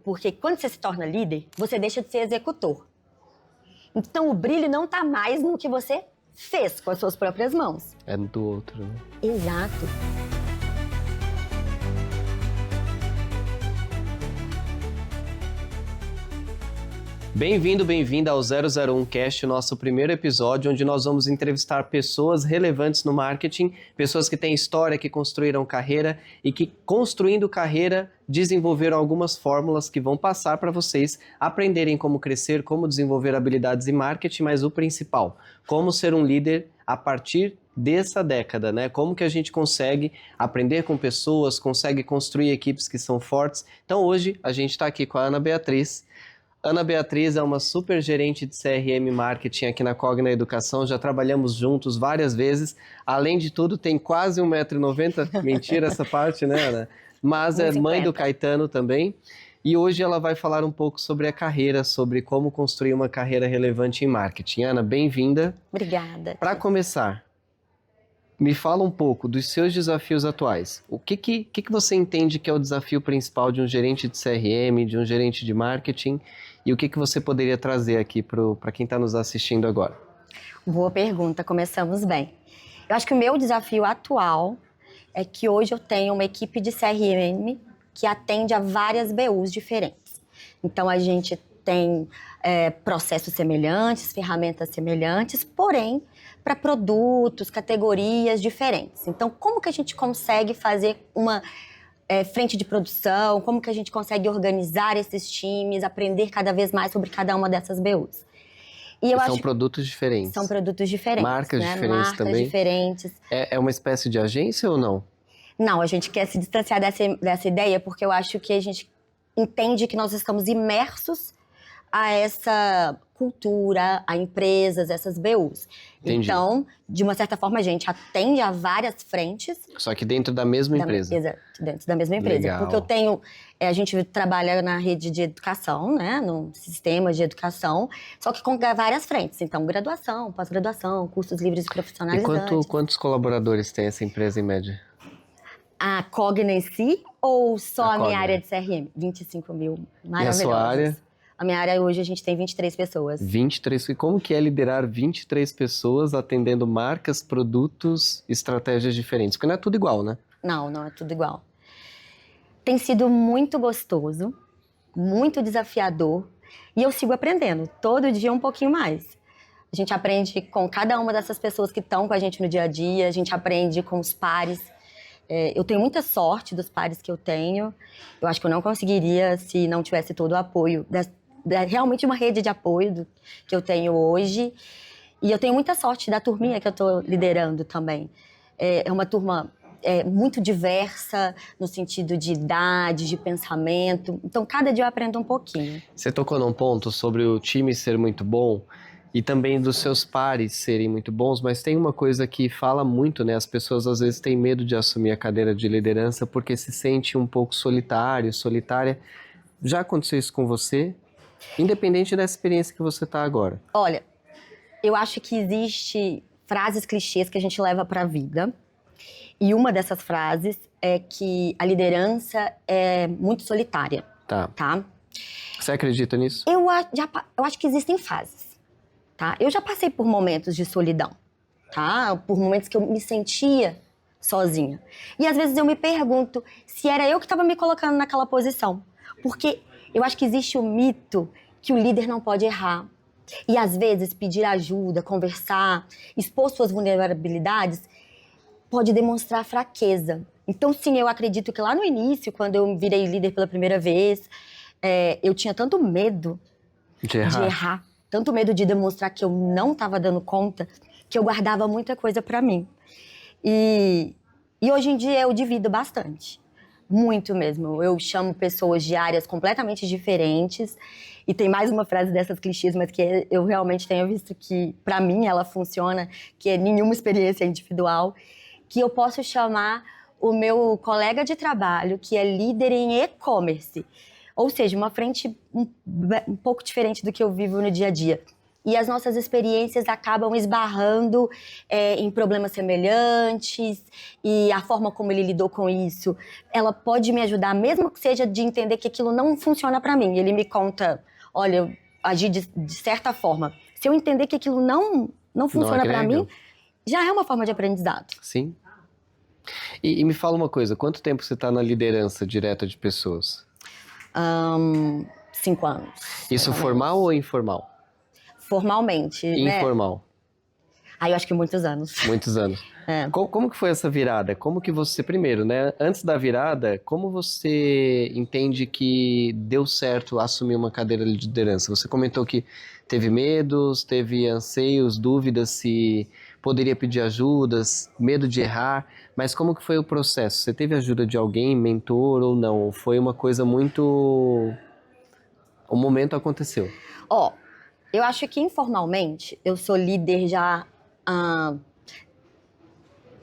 Porque quando você se torna líder, você deixa de ser executor. Então o brilho não está mais no que você fez com as suas próprias mãos. É do outro, né? Exato. Bem-vindo, bem-vinda ao 001 Cast, nosso primeiro episódio, onde nós vamos entrevistar pessoas relevantes no marketing, pessoas que têm história, que construíram carreira e que, construindo carreira, desenvolveram algumas fórmulas que vão passar para vocês aprenderem como crescer, como desenvolver habilidades em marketing, mas o principal, como ser um líder a partir dessa década, né? Como que a gente consegue aprender com pessoas, consegue construir equipes que são fortes. Então hoje a gente está aqui com a Ana Beatriz. Ana Beatriz é uma super gerente de CRM Marketing aqui na Cogna Educação, já trabalhamos juntos várias vezes, além de tudo tem quase 1,90 m, mentira essa parte, né, Ana? Mas é mãe do Caetano também, e hoje ela vai falar um pouco sobre a carreira, sobre como construir uma carreira relevante em marketing. Ana, bem-vinda. Obrigada. Para começar, me fala um pouco dos seus desafios atuais. O que você entende que é o desafio principal de um gerente de CRM, de um gerente de marketing, e o que você poderia trazer aqui para quem está nos assistindo agora? Boa pergunta, começamos bem. Eu acho que o meu desafio atual é que hoje eu tenho uma equipe de CRM que atende a várias BUs diferentes. Então a gente tem processos semelhantes, ferramentas semelhantes, porém para produtos, categorias diferentes. Então, como que a gente consegue fazer uma frente de produção, como que a gente consegue organizar esses times, aprender cada vez mais sobre cada uma dessas BUs. E são produtos diferentes. São produtos diferentes. Marcas diferentes Marcas também? Marcas diferentes. É uma espécie de agência ou não? Não, a gente quer se distanciar dessa ideia porque eu acho que a gente entende que nós estamos imersos a essa cultura, a empresas, essas BUs. Entendi. Então, de uma certa forma, a gente atende a várias frentes. Só que dentro da mesma empresa. Exato, dentro da mesma empresa. Legal. Porque a gente trabalha na rede de educação, né, no sistema de educação, só que com várias frentes. Então, graduação, pós-graduação, cursos livres e profissionalizantes. E quantos colaboradores tem essa empresa em média? A Cogna em si ou só a minha área de CRM? 25 mil, maravilhosos. E a sua área? A minha área hoje a gente tem 23 pessoas. 23, e como que é liderar 23 pessoas atendendo marcas, produtos, estratégias diferentes? Porque não é tudo igual, né? Não é tudo igual. Tem sido muito gostoso, muito desafiador e eu sigo aprendendo, todo dia um pouquinho mais. A gente aprende com cada uma dessas pessoas que estão com a gente no dia a dia, a gente aprende com os pares. Eu tenho muita sorte dos pares que eu tenho. Eu acho que eu não conseguiria se não tivesse todo o apoio realmente uma rede de apoio que eu tenho hoje. E eu tenho muita sorte da turminha que eu estou liderando também. É uma turma muito diversa no sentido de idade, de pensamento. Então, cada dia eu aprendo um pouquinho. Você tocou num ponto sobre o time ser muito bom e também dos seus pares serem muito bons, mas tem uma coisa que fala muito, né? As pessoas às vezes têm medo de assumir a cadeira de liderança porque se sente um pouco solitária. Já aconteceu isso com você? Independente da experiência que você está agora. Olha, eu acho que existe frases clichês que a gente leva para a vida. E uma dessas frases é que a liderança é muito solitária. Tá? Você acredita nisso? Eu acho que existem fases. Tá? Eu já passei por momentos de solidão. Tá? Por momentos que eu me sentia sozinha. E às vezes eu me pergunto se era eu que estava me colocando naquela posição. Porque eu acho que existe o mito que o líder não pode errar. E às vezes pedir ajuda, conversar, expor suas vulnerabilidades pode demonstrar fraqueza. Então sim, eu acredito que lá no início, quando eu virei líder pela primeira vez, eu tinha tanto medo de errar, tanto medo de demonstrar que eu não estava dando conta, que eu guardava muita coisa para mim. E hoje em dia eu divido bastante. Muito mesmo. Eu chamo pessoas de áreas completamente diferentes. E tem mais uma frase dessas clichês, mas que eu realmente tenho visto que, para mim, ela funciona, que é nenhuma experiência individual, que eu posso chamar o meu colega de trabalho, que é líder em e-commerce. Ou seja, uma frente um pouco diferente do que eu vivo no dia a dia. e as nossas experiências acabam esbarrando em problemas semelhantes, e a forma como ele lidou com isso, ela pode me ajudar, mesmo que seja de entender que aquilo não funciona para mim. Ele me conta, olha, eu agi de certa forma. Se eu entender que aquilo não funciona para mim, já é uma forma de aprendizado. Sim. E me fala uma coisa, quanto tempo você está na liderança direta de pessoas? 5 anos. Isso formal ou informal? Formalmente, Informal. Aí eu acho que muitos anos. Muitos anos. Como que foi essa virada? Como que você, primeiro, né? Antes da virada, como você entende que deu certo assumir uma cadeira de liderança? Você comentou que teve medos, teve anseios, dúvidas se poderia pedir ajudas, medo de errar, mas como que foi o processo? Você teve ajuda de alguém, mentor ou não? Foi uma coisa muito... O momento aconteceu. Eu acho que informalmente eu sou líder já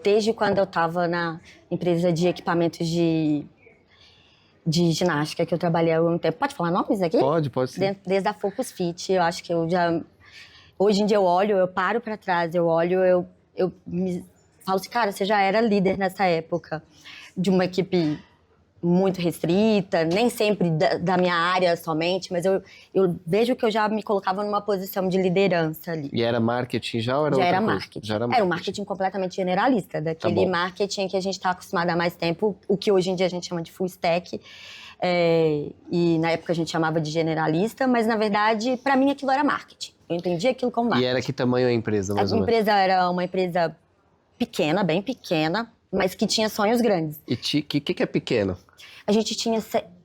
desde quando eu estava na empresa de equipamentos de ginástica que eu trabalhei há um tempo. Pode falar nomes aqui? Pode sim. Desde a Focus Fit, eu acho que eu já... Hoje em dia eu olho, eu paro para trás, eu olho, eu me falo assim, cara, você já era líder nessa época de uma equipe muito restrita, nem sempre da minha área somente, mas eu vejo que eu já me colocava numa posição de liderança ali. E era marketing já ou era outra coisa? Já era marketing. Era um marketing completamente generalista, daquele marketing que a gente está acostumado há mais tempo, o que hoje em dia a gente chama de full stack, e na época a gente chamava de generalista, mas na verdade, para mim aquilo era marketing. Eu entendi aquilo como marketing. E era que tamanho a empresa, mais ou menos? A empresa era uma empresa pequena, bem pequena, mas que tinha sonhos grandes. E o que é pequeno? A gente tinha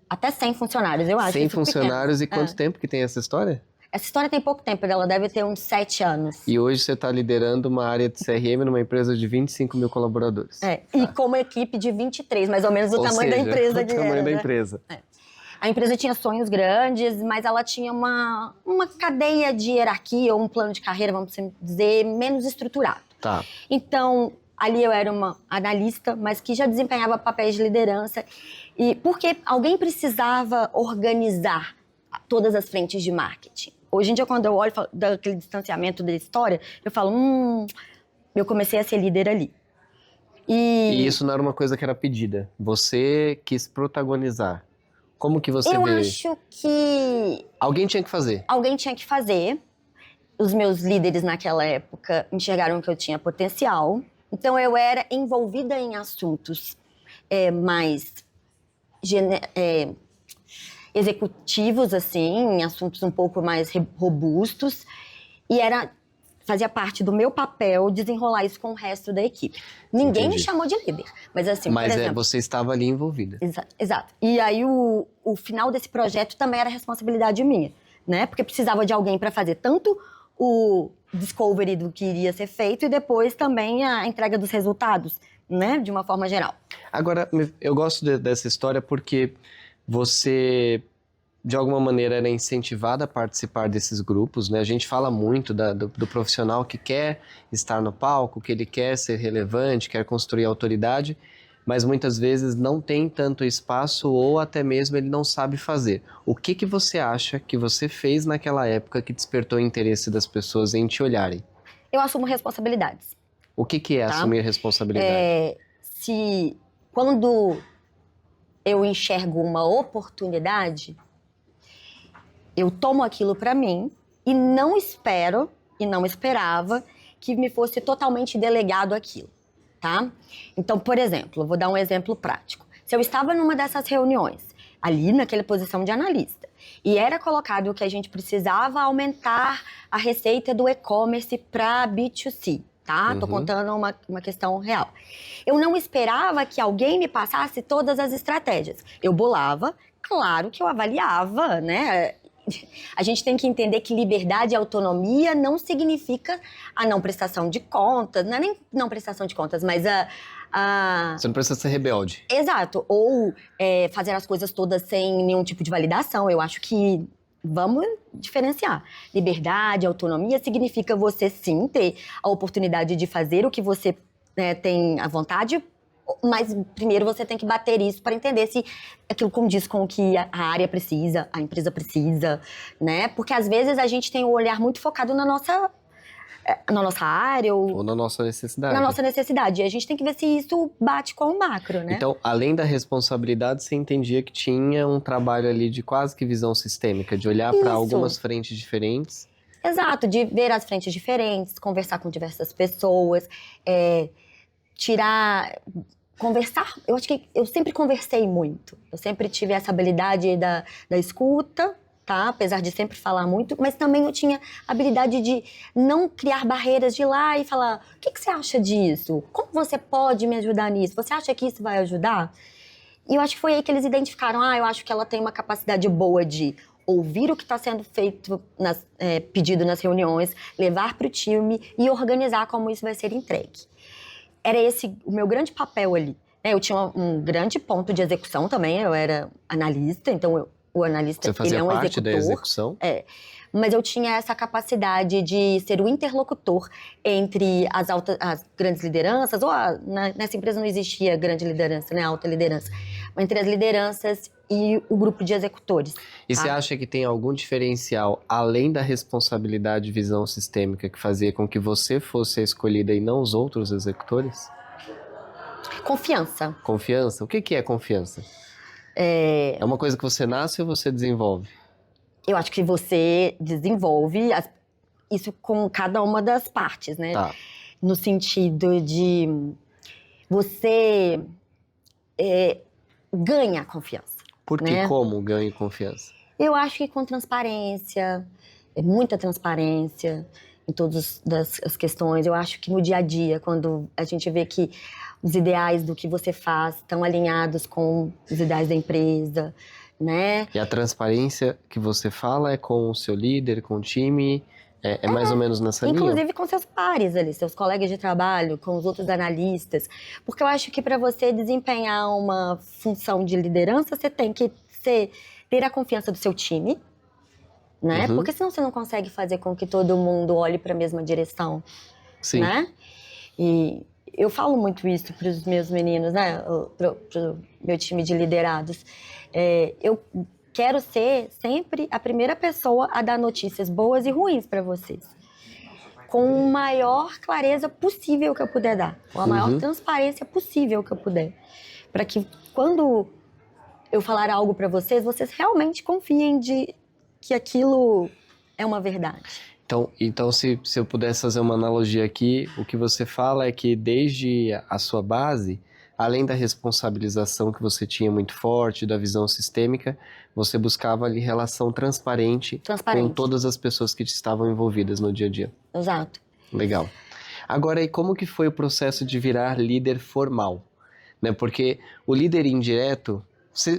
até 100 funcionários, eu acho. 100 funcionários pequeno. E quanto tempo que tem essa história? Essa história tem pouco tempo, ela deve ter uns 7 anos. E hoje você está liderando uma área de CRM numa empresa de 25 mil colaboradores. E com uma equipe de 23, mais ou menos o tamanho da empresa que era. O tamanho da empresa. A empresa tinha sonhos grandes, mas ela tinha uma cadeia de hierarquia, ou um plano de carreira, vamos dizer, menos estruturado. Tá. Então, ali eu era uma analista, mas que já desempenhava papéis de liderança. E porque alguém precisava organizar todas as frentes de marketing. Hoje em dia, quando eu olho daquele distanciamento da história, eu falo, eu comecei a ser líder ali. E isso não era uma coisa que era pedida. Você quis protagonizar. Como que você vê? Eu acho que... Alguém tinha que fazer. Alguém tinha que fazer. Os meus líderes naquela época enxergaram que eu tinha potencial. Então, eu era envolvida em assuntos mais executivos, assim, em assuntos um pouco mais robustos. E fazia parte do meu papel desenrolar isso com o resto da equipe. Ninguém me chamou de líder. Mas assim, por exemplo, você estava ali envolvida. Exato. E aí o final desse projeto também era responsabilidade minha, né? Porque precisava de alguém para fazer tanto o discovery do que iria ser feito e depois também a entrega dos resultados, né? De uma forma geral. Agora, eu gosto dessa história porque você, de alguma maneira, era incentivada a participar desses grupos, né? A gente fala muito do profissional que quer estar no palco, que ele quer ser relevante, quer construir autoridade, mas muitas vezes não tem tanto espaço ou até mesmo ele não sabe fazer. O que você acha que você fez naquela época que despertou o interesse das pessoas em te olharem? Eu assumo responsabilidades. O que é assumir responsabilidade? Quando eu enxergo uma oportunidade, eu tomo aquilo para mim e não espero e não esperava que me fosse totalmente delegado aquilo, tá? Então, por exemplo, vou dar um exemplo prático. Se eu estava numa dessas reuniões, ali naquela posição de analista, e era colocado que a gente precisava aumentar a receita do e-commerce para B2C, tá? Tô contando uma questão real. Eu não esperava que alguém me passasse todas as estratégias. Eu bolava, claro que eu avaliava, né? A gente tem que entender que liberdade e autonomia não significa a não prestação de contas, não é nem não prestação de contas, mas Você não precisa ser rebelde. Exato, ou fazer as coisas todas sem nenhum tipo de validação. Eu acho que vamos diferenciar. Liberdade, autonomia significa você sim ter a oportunidade de fazer o que você tem a vontade Mas primeiro você tem que bater isso para entender se aquilo condiz com o que a área precisa, a empresa precisa, né? Porque às vezes a gente tem o olhar muito focado na nossa área Ou na nossa necessidade. na nossa necessidade. E a gente tem que ver se isso bate com o macro, né? Então, além da responsabilidade, você entendia que tinha um trabalho ali de quase que visão sistêmica, de olhar para Isso. algumas frentes diferentes. Exato, de ver as frentes diferentes, conversar com diversas pessoas, conversar. Eu acho que eu sempre conversei muito. Eu sempre tive essa habilidade da escuta, tá? Apesar de sempre falar muito, mas também eu tinha a habilidade de não criar barreiras, de ir lá e falar: o que você acha disso? Como você pode me ajudar nisso? Você acha que isso vai ajudar? E eu acho que foi aí que eles identificaram: eu acho que ela tem uma capacidade boa de ouvir o que está sendo feito, pedido nas reuniões, levar para o time e organizar como isso vai ser entregue. Era esse o meu grande papel ali. Eu tinha um grande ponto de execução também, eu era analista, então o analista, Você fazia ele é um parte da executor. execução? Mas eu tinha essa capacidade de ser o interlocutor entre as grandes lideranças, nessa empresa não existia grande liderança, né, alta liderança, mas entre as lideranças e o grupo de executores. E tá? você acha que tem algum diferencial, além da responsabilidade de visão sistêmica, que fazia com que você fosse a escolhida e não os outros executores? Confiança. Confiança? O que é confiança? É uma coisa que você nasce ou você desenvolve? Eu acho que você desenvolve isso com cada uma das partes, né? Tá. No sentido de você ganha confiança. Por que, né? como ganho confiança? Eu acho que com transparência, muita transparência em todas as questões. Eu acho que no dia a dia, quando a gente vê que os ideais do que você faz estão alinhados com os ideais da empresa, né? E a transparência que você fala é com o seu líder, com o time? É mais ou menos nessa linha? Inclusive com seus pares ali, seus colegas de trabalho, com os outros analistas. Porque eu acho que para você desempenhar uma função de liderança, você tem que ter a confiança do seu time, né? Uhum. Porque senão você não consegue fazer com que todo mundo olhe para a mesma direção, Sim. né? E eu falo muito isso para os meus meninos, né? Pro meu time de liderados. Eu quero ser sempre a primeira pessoa a dar notícias boas e ruins para vocês. Com a maior clareza possível que eu puder dar. Com a maior transparência possível que eu puder. Para que quando eu falar algo para vocês, vocês realmente confiem de que aquilo é uma verdade. Então se eu pudesse fazer uma analogia aqui, o que você fala é que desde a sua base, além da responsabilização que você tinha muito forte, da visão sistêmica, você buscava ali relação transparente com todas as pessoas que estavam envolvidas no dia a dia. Exato. Legal. Agora, e como que foi o processo de virar líder formal? Né? Porque o líder indireto,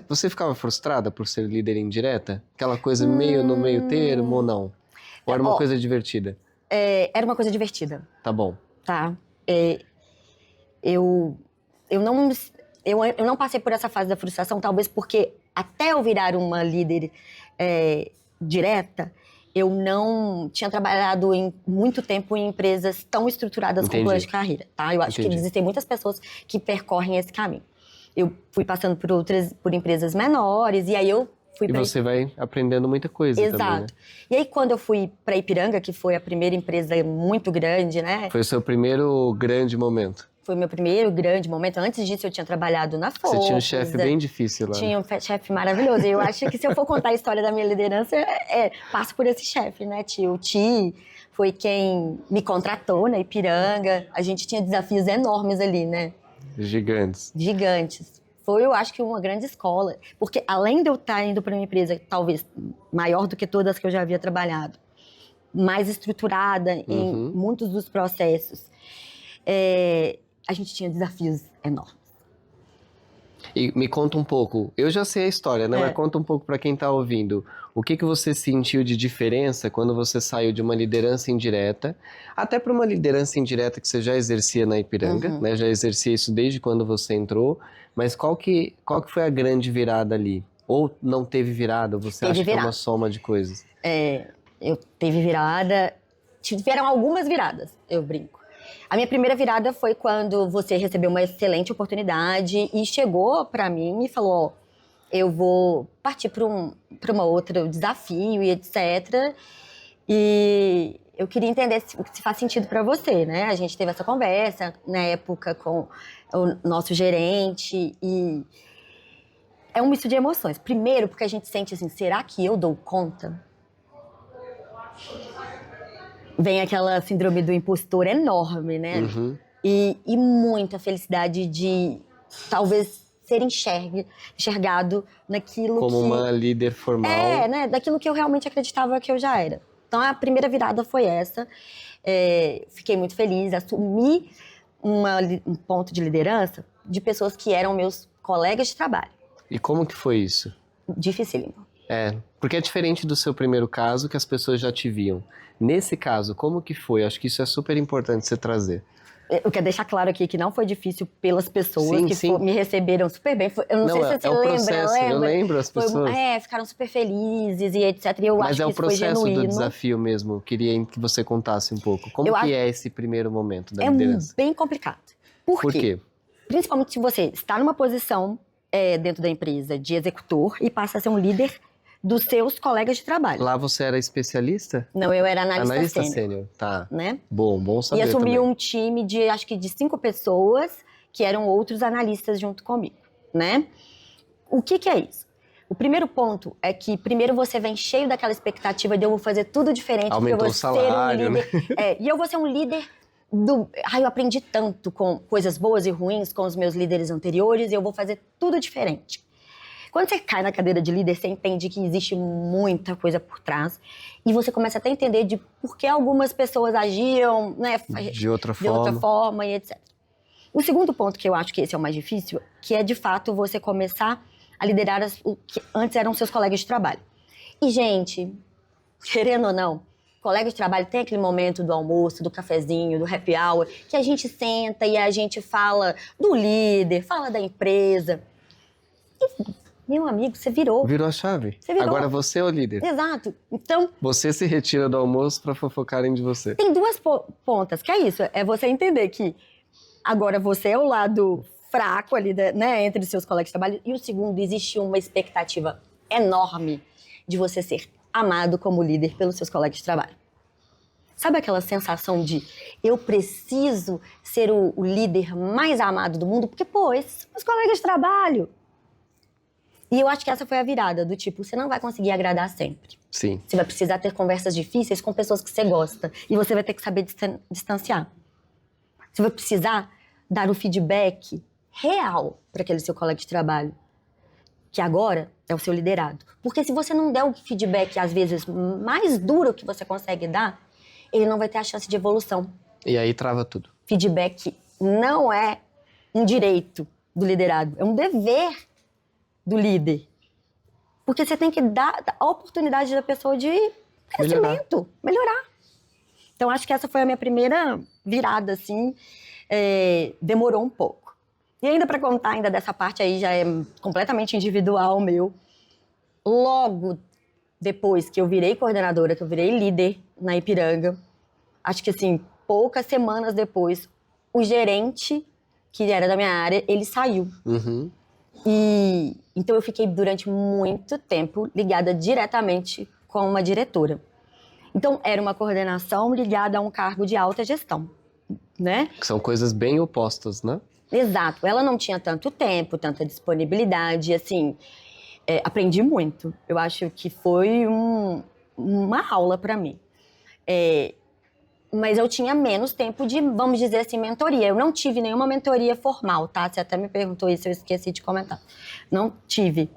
você ficava frustrada por ser líder indireta? Aquela coisa meio no meio termo ou não? Ou era uma coisa divertida? Era uma coisa divertida. Tá bom. Tá. Eu não passei por essa fase da frustração, talvez porque até eu virar uma líder direta, eu não tinha trabalhado muito tempo em empresas tão estruturadas com plano de carreira, tá? Eu acho que existem muitas pessoas que percorrem esse caminho. Eu fui passando por empresas menores e aí eu fui E você vai aprendendo muita coisa também, né? Exato. E aí quando eu fui para Ipiranga, que foi a primeira empresa muito grande, né? Foi o seu primeiro grande momento. Foi o meu primeiro grande momento. Antes disso, eu tinha trabalhado na Focus. Você tinha um chefe bem difícil lá. Tinha um chefe maravilhoso. Eu acho que se eu for contar a história da minha liderança, passo por esse chefe, né? O Ti foi quem me contratou na Ipiranga. A gente tinha desafios enormes ali, né? Gigantes. Gigantes. Foi, eu acho que uma grande escola. Porque além de eu estar indo para uma empresa talvez maior do que todas que eu já havia trabalhado, mais estruturada em muitos dos processos, a gente tinha desafios enormes. E me conta um pouco, eu já sei a história, né? Mas conta um pouco para quem tá ouvindo. O que você sentiu de diferença quando você saiu de uma liderança indireta, até para uma liderança indireta que você já exercia na Ipiranga, né? Já exercia isso desde quando você entrou, mas qual que foi a grande virada ali? Ou não teve virada? Você acha que é uma soma de coisas? Eu teve virada, tiveram algumas viradas, eu brinco. A minha primeira virada foi quando você recebeu uma excelente oportunidade e chegou para mim e falou, ó, eu vou partir para uma outro desafio e etc. E eu queria entender se faz sentido para você, né? A gente teve essa conversa na época com o nosso gerente e é um misto de emoções. Primeiro, porque a gente sente assim, será que eu dou conta? Vem aquela síndrome do impostor enorme, né? Uhum. E muita felicidade de talvez ser enxergado naquilo Como que... uma líder formal. né? Daquilo que eu realmente acreditava que eu já era. Então, a primeira virada foi essa. Fiquei muito feliz, assumi um ponto de liderança de pessoas que eram meus colegas de trabalho. E como que foi isso? Dificílimo. Porque é diferente do seu primeiro caso, que as pessoas já te viam. Nesse caso, como que foi? Acho que isso é super importante você trazer. Eu quero deixar claro aqui que não foi difícil pelas pessoas Sim. me receberam super bem. Eu não sei se você o lembra, processo, eu lembro as pessoas. Ficaram super felizes e etc. E eu Mas acho é que o isso foi processo genuíno. do desafio mesmo. Eu queria que você contasse um pouco. Como Eu que acho- é esse primeiro momento da liderança? Bem complicado. Por quê? Principalmente se você está numa posição dentro da empresa de executor e passa a ser um líder dos seus colegas de trabalho. Lá você era especialista? Não, eu era analista sênior, sênior, tá. né? Bom saber E assumi também. um time de, acho que de 5 pessoas, que eram outros analistas junto comigo, né? O que é isso? O primeiro ponto é que, primeiro, você vem cheio daquela expectativa de eu vou fazer tudo diferente, Aumentou porque eu o vou salário, ser um líder. E eu vou ser um líder eu aprendi tanto com coisas boas e ruins com os meus líderes anteriores e eu vou fazer tudo diferente. Quando você cai na cadeira de líder, você entende que existe muita coisa por trás e você começa até a entender de por que algumas pessoas agiam, né, de outra forma e etc. O segundo ponto, que eu acho que esse é o mais difícil, que é de fato você começar a liderar o que antes eram seus colegas de trabalho. E, gente, querendo ou não, colega de trabalho tem aquele momento do almoço, do cafezinho, do happy hour, que a gente senta e a gente fala do líder, fala da empresa. E, meu amigo, você virou. Virou a chave. Você virou. Agora você é o líder. Exato. Então, Você se retira do almoço para fofocarem de você. tem duas pontas, que é isso. É você entender que agora você é o lado fraco ali, né, entre os seus colegas de trabalho. E o segundo, existe uma expectativa enorme de você ser amado como líder pelos seus colegas de trabalho. Sabe aquela sensação de eu preciso ser o líder mais amado do mundo? Porque, pô, esses são meus colegas de trabalho. E eu acho que essa foi a virada, do tipo, você não vai conseguir agradar sempre. Sim. Você vai precisar ter conversas difíceis com pessoas que você gosta. E você vai ter que saber distanciar. Você vai precisar dar o feedback real para aquele seu colega de trabalho, que agora é o seu liderado. Porque se você não der o feedback, às vezes, mais duro que você consegue dar, ele não vai ter a chance de evolução. E aí trava tudo. Feedback não é um direito do liderado, é um dever do líder. Porque você tem que dar a oportunidade da pessoa de crescimento, melhorar. Então, acho que essa foi a minha primeira virada, assim. Demorou um pouco. E ainda para contar ainda dessa parte aí, já é completamente individual meu. Logo depois que eu virei coordenadora, que eu virei líder na Ipiranga, acho que assim, poucas semanas depois, o gerente, que era da minha área, ele saiu. Uhum. E então eu fiquei durante muito tempo ligada diretamente com uma diretora. Então era uma coordenação ligada a um cargo de alta gestão, né? Que são coisas bem opostas, né? Exato. Ela não tinha tanto tempo, tanta disponibilidade, assim, aprendi muito. Eu acho que foi uma aula para mim. Mas eu tinha menos tempo de, vamos dizer assim, mentoria. Eu não tive nenhuma mentoria formal, tá? Você até me perguntou isso, eu esqueci de comentar. Não tive.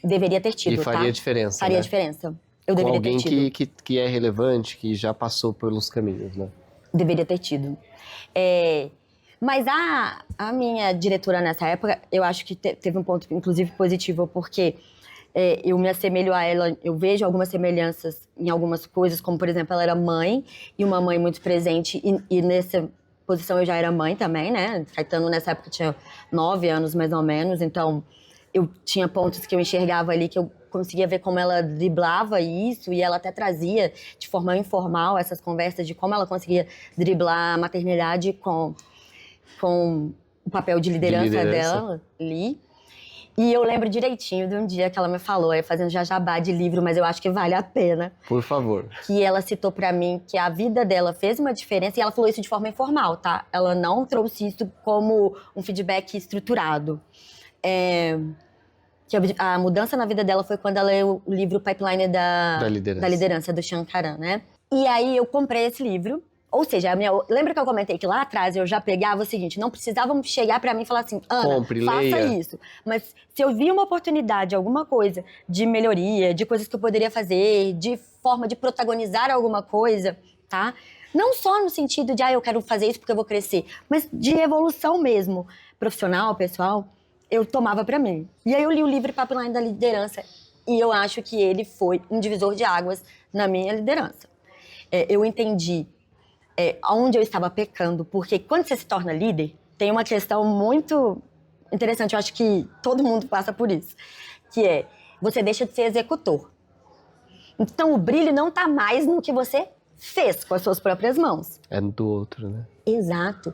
Deveria ter tido, E faria tá? diferença, Faria né? diferença. Eu Com deveria ter alguém tido. que é relevante, que já passou pelos caminhos, né? Deveria ter tido. Mas a minha diretora nessa época, eu acho que teve um ponto, inclusive, positivo, porque eu me assemelho a ela, eu vejo algumas semelhanças em algumas coisas, como, por exemplo, ela era mãe, e uma mãe muito presente, e nessa posição eu já era mãe também, né? Caetano, nessa época, tinha 9 anos, mais ou menos, então eu tinha pontos que eu enxergava ali que eu conseguia ver como ela driblava isso, e ela até trazia de forma informal essas conversas de como ela conseguia driblar a maternidade com o papel de liderança dela ali. E eu lembro direitinho de um dia que ela me falou, aí fazendo jabá de livro, mas eu acho que vale a pena. Por favor. Que ela citou pra mim que a vida dela fez uma diferença, e ela falou isso de forma informal, tá? Ela não trouxe isso como um feedback estruturado. Que a mudança na vida dela foi quando ela leu o livro Pipeline da liderança, do Sean Caran, né? E aí eu comprei esse livro. Ou seja, lembra que eu comentei que lá atrás eu já pegava o seguinte, não precisavam chegar pra mim e falar assim, Ana, faça leia. isso. Mas se eu via uma oportunidade, alguma coisa de melhoria, de coisas que eu poderia fazer, de forma de protagonizar alguma coisa, tá? Não só no sentido de, eu quero fazer isso porque eu vou crescer, mas de evolução mesmo, profissional, pessoal, eu tomava pra mim. E aí eu li o livro Pipeline da Liderança e eu acho que ele foi um divisor de águas na minha liderança. Eu entendi onde eu estava pecando, porque quando você se torna líder, tem uma questão muito interessante, eu acho que todo mundo passa por isso, que é, você deixa de ser executor. Então o brilho não está mais no que você fez com as suas próprias mãos. É do outro, né? Exato.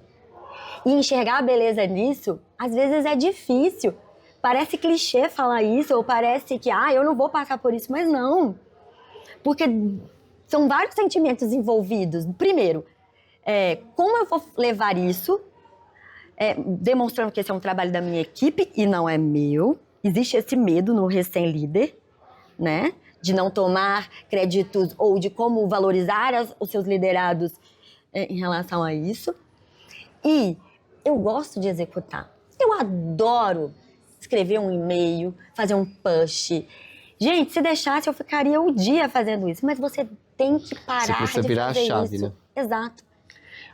E enxergar a beleza nisso, às vezes é difícil. Parece clichê falar isso, ou parece que, eu não vou passar por isso, mas não. Porque são vários sentimentos envolvidos. Primeiro, como eu vou levar isso, demonstrando que esse é um trabalho da minha equipe e não é meu. Existe esse medo no recém-líder, né? De não tomar créditos ou de como valorizar os seus liderados em relação a isso. E eu gosto de executar. Eu adoro escrever um e-mail, fazer um push. Gente, se deixasse, eu ficaria o dia fazendo isso. Mas você tem que parar de virar fazer a chave, isso. Né? Exato.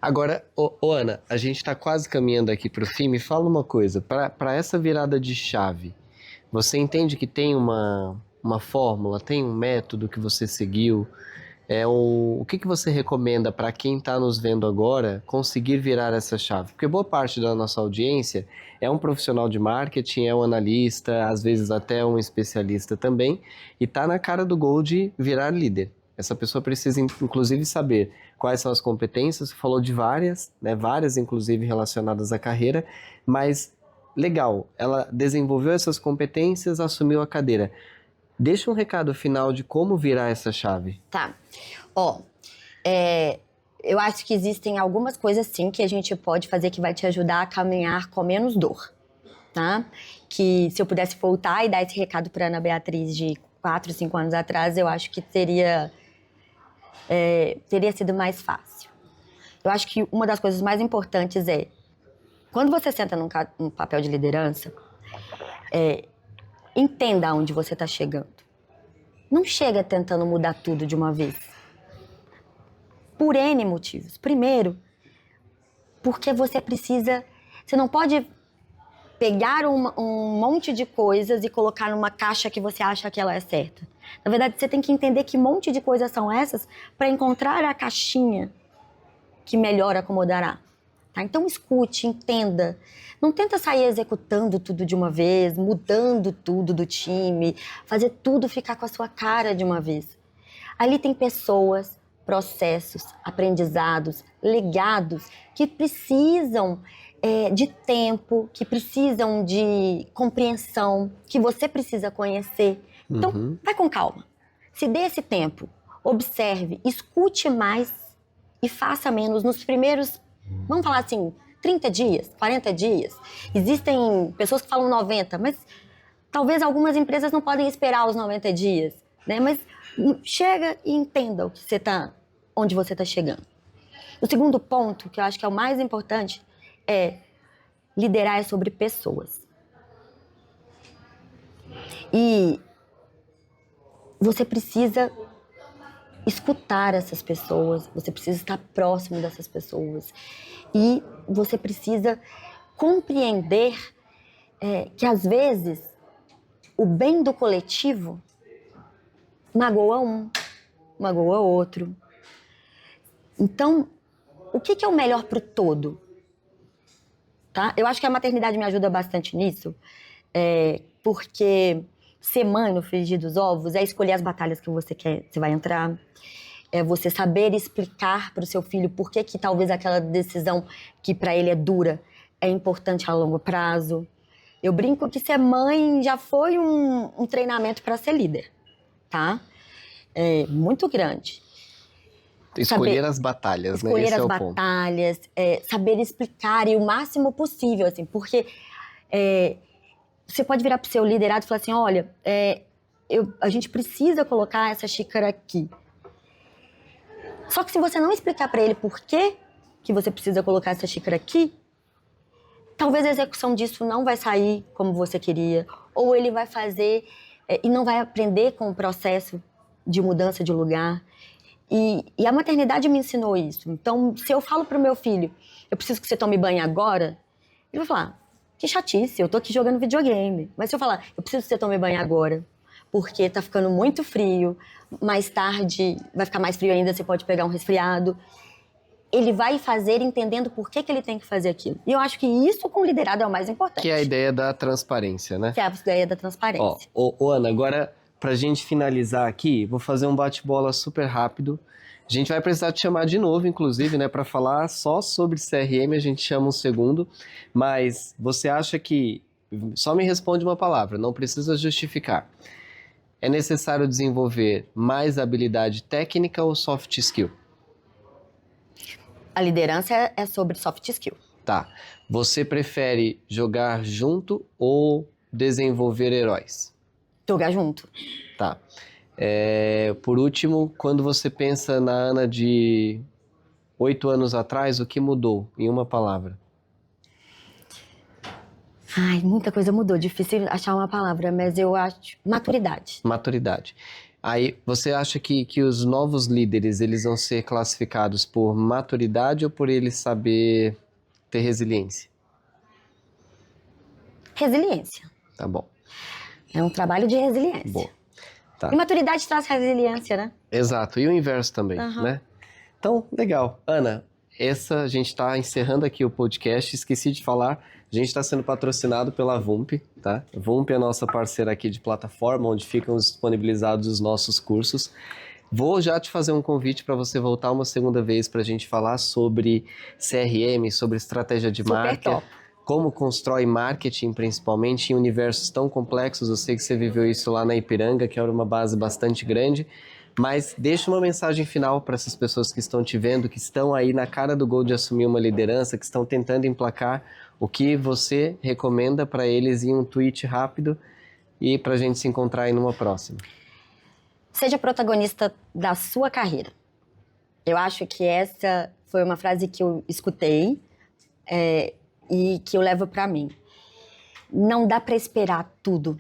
Agora, Ana, a gente está quase caminhando aqui para o fim. Me fala uma coisa. Para essa virada de chave, você entende que tem uma fórmula, tem um método que você seguiu? O que você recomenda para quem está nos vendo agora conseguir virar essa chave? Porque boa parte da nossa audiência é um profissional de marketing, é um analista, às vezes até um especialista também, e está na cara do gol de virar líder. Essa pessoa precisa, inclusive, saber quais são as competências. Você falou de várias, né? Várias, inclusive, relacionadas à carreira, mas legal, ela desenvolveu essas competências, assumiu a cadeira. Deixa um recado final de como virar essa chave. Tá. Eu acho que existem algumas coisas, sim, que a gente pode fazer que vai te ajudar a caminhar com menos dor, tá? Que se eu pudesse voltar e dar esse recado para Ana Beatriz de 4, 5 anos atrás, eu acho que teria sido mais fácil. Eu acho que uma das coisas mais importantes quando você senta num papel de liderança, entenda aonde você está chegando. Não chega tentando mudar tudo de uma vez. Por N motivos. Primeiro, porque você não pode pegar um monte de coisas e colocar numa caixa que você acha que ela é certa. Na verdade, você tem que entender que monte de coisas são essas para encontrar a caixinha que melhor acomodará. Tá? Então escute, entenda. Não tenta sair executando tudo de uma vez, mudando tudo do time, fazer tudo ficar com a sua cara de uma vez. Ali tem pessoas, processos, aprendizados, legados que precisam de tempo, que precisam de compreensão, que você precisa conhecer. Então, vai com calma. Se dê esse tempo, observe, escute mais e faça menos nos primeiros, vamos falar assim, 30 dias, 40 dias. Existem pessoas que falam 90, mas talvez algumas empresas não podem esperar os 90 dias, né? Mas chega e entenda onde você está chegando. O segundo ponto, que eu acho que é o mais importante, liderar sobre pessoas. E você precisa escutar essas pessoas, você precisa estar próximo dessas pessoas. E você precisa compreender que, às vezes, o bem do coletivo magoa um, magoa outro. Então, o que é o melhor para o todo? Tá? Eu acho que a maternidade me ajuda bastante nisso. Porque ser mãe no frigir dos ovos é escolher as batalhas que você quer, você vai entrar. É você saber explicar para o seu filho por que talvez aquela decisão que para ele é dura é importante a longo prazo. Eu brinco que ser mãe já foi um treinamento para ser líder, tá? É muito grande. Escolher as batalhas, né? Escolher Esse as é o ponto. batalhas, saber explicar e o máximo possível, assim, porque você pode virar para o seu liderado e falar assim, olha, a gente precisa colocar essa xícara aqui. Só que se você não explicar para ele por que você precisa colocar essa xícara aqui, talvez a execução disso não vai sair como você queria, ou ele vai fazer e não vai aprender com o processo de mudança de lugar. E a maternidade me ensinou isso. Então, se eu falo pro meu filho, eu preciso que você tome banho agora, ele vai falar, que chatice, eu tô aqui jogando videogame. Mas se eu falar, eu preciso que você tome banho agora, porque tá ficando muito frio, mais tarde vai ficar mais frio ainda, você pode pegar um resfriado. Ele vai fazer entendendo por que ele tem que fazer aquilo. E eu acho que isso com o liderado é o mais importante. Que é a ideia da transparência, né? Que é a ideia da transparência. Ó, Ana, agora, pra gente finalizar aqui, vou fazer um bate-bola super rápido. A gente vai precisar te chamar de novo, inclusive, né? Pra falar só sobre CRM, a gente chama um segundo. Mas você acha que... Só me responde uma palavra, não precisa justificar. É necessário desenvolver mais habilidade técnica ou soft skill? A liderança é sobre soft skill. Tá. Você prefere jogar junto ou desenvolver heróis? Jogar junto. Tá. Por último, quando você pensa na Ana de 8 anos atrás, o que mudou, em uma palavra? Ai, muita coisa mudou. Difícil achar uma palavra, mas eu acho... Maturidade. Maturidade. Aí, você acha que os novos líderes, eles vão ser classificados por maturidade ou por eles saber ter resiliência? Resiliência. Tá bom. É um trabalho de resiliência. Bom. Tá. E maturidade traz resiliência, né? Exato. E o inverso também, né? Então, legal. Ana, a gente está encerrando aqui o podcast. Esqueci de falar, a gente está sendo patrocinado pela VUMP, tá? A VUMP é a nossa parceira aqui de plataforma, onde ficam disponibilizados os nossos cursos. Vou já te fazer um convite para você voltar uma segunda vez para a gente falar sobre CRM, sobre estratégia de marca, como constrói marketing, principalmente em universos tão complexos. Eu sei que você viveu isso lá na Ipiranga, que era uma base bastante grande. Mas deixa uma mensagem final para essas pessoas que estão te vendo, que estão aí na cara do gol de assumir uma liderança, que estão tentando emplacar. O que você recomenda para eles em um tweet rápido e para a gente se encontrar aí numa próxima? Seja protagonista da sua carreira. Eu acho que essa foi uma frase que eu escutei e que eu levo para mim. Não dá para esperar tudo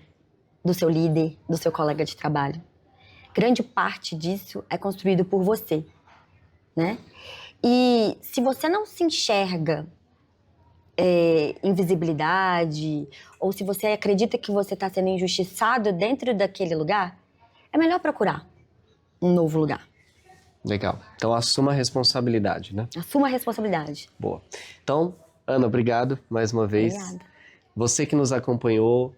do seu líder, do seu colega de trabalho. Grande parte disso é construído por você, né? E se você não se enxerga invisibilidade, ou se você acredita que você está sendo injustiçado dentro daquele lugar, é melhor procurar um novo lugar. Legal. Então, assuma a responsabilidade, né? Assuma a responsabilidade. Boa. Então, Ana, obrigado mais uma vez. Obrigada. Você que nos acompanhou,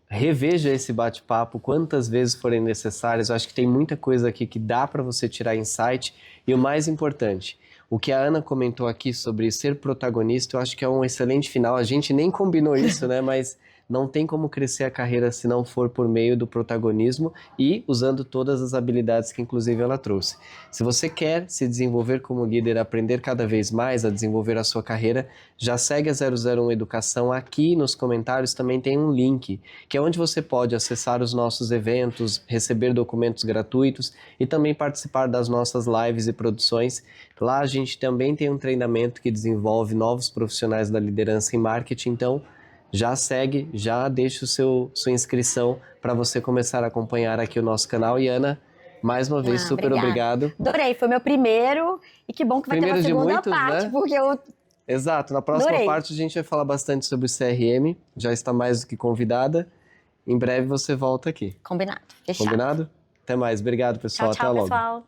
reveja esse bate-papo quantas vezes forem necessárias. Eu acho que tem muita coisa aqui que dá para você tirar insight. E o mais importante, o que a Ana comentou aqui sobre ser protagonista, eu acho que é um excelente final. A gente nem combinou isso, né? Mas não tem como crescer a carreira se não for por meio do protagonismo e usando todas as habilidades que inclusive ela trouxe. Se você quer se desenvolver como líder, aprender cada vez mais a desenvolver a sua carreira, já segue a 001 Educação. Aqui nos comentários também tem um link, que é onde você pode acessar os nossos eventos, receber documentos gratuitos e também participar das nossas lives e produções. Lá a gente também tem um treinamento que desenvolve novos profissionais da liderança em marketing, então já segue, já deixa sua inscrição para você começar a acompanhar aqui o nosso canal. E Ana, mais uma vez, super obrigado. Adorei, foi meu primeiro e que bom que vai ter uma segunda parte, né? Porque eu... Exato, na próxima parte a gente vai falar bastante sobre o CRM, já está mais do que convidada. Em breve você volta aqui. Combinado, fechado. Combinado? Até mais, obrigado pessoal, Tchau, até logo. Pessoal.